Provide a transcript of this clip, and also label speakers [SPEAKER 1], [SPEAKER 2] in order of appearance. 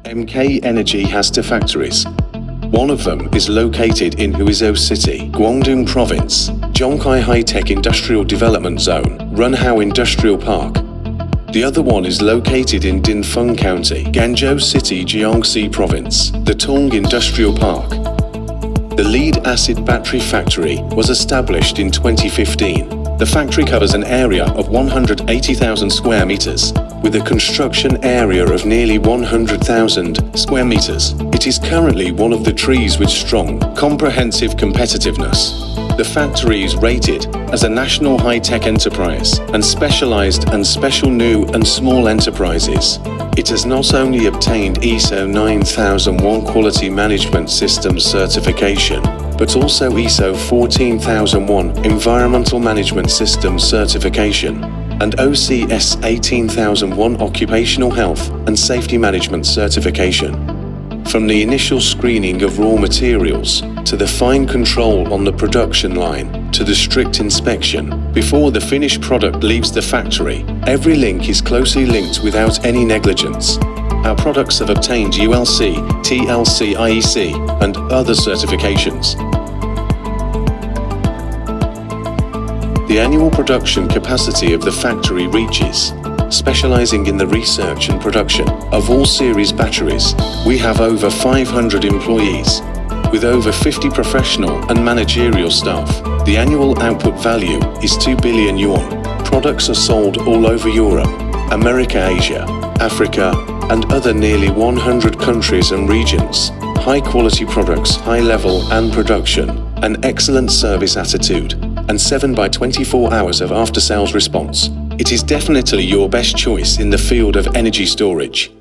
[SPEAKER 1] MK Energy has two factories. One of them is located in Ganzhou City, Guangdong Province, Jiangxi High-Tech Industrial Development Zone, Runhao Industrial Park. The other one is located in Dinfeng County, Ganzhou City, Jiangxi Province, the Tong Industrial Park. The lead-acid battery factory was established in 2015. The factory covers an area of 180,000 square meters, with a construction area of nearly 100,000 square meters. It is currently one of the trees with strong, comprehensive competitiveness. The factory is rated as a national high-tech enterprise and specialized and special new and small enterprises. It has not only obtained ISO 9001 Quality Management Systems certification, but also ISO 14001 Environmental Management Systems certification and OCS 18001 Occupational Health and Safety Management certification. From the initial screening of raw materials, to the fine control on the production line, to the strict inspection, before the finished product leaves the factory, every link is closely linked without any negligence. Our products have obtained ULC, TLC, IEC, and other certifications. The annual production capacity of the factory reaches, specializing in the research and production of all series batteries, we have over 500 employees, with over 50 professional and managerial staff. The annual output value is 2 billion yuan. Products are sold all over Europe, America, Asia, Africa, and other nearly 100 countries and regions. High-quality products, high level and production, an excellent service attitude, and 7/24 hours of after-sales response. It is definitely your best choice in the field of energy storage.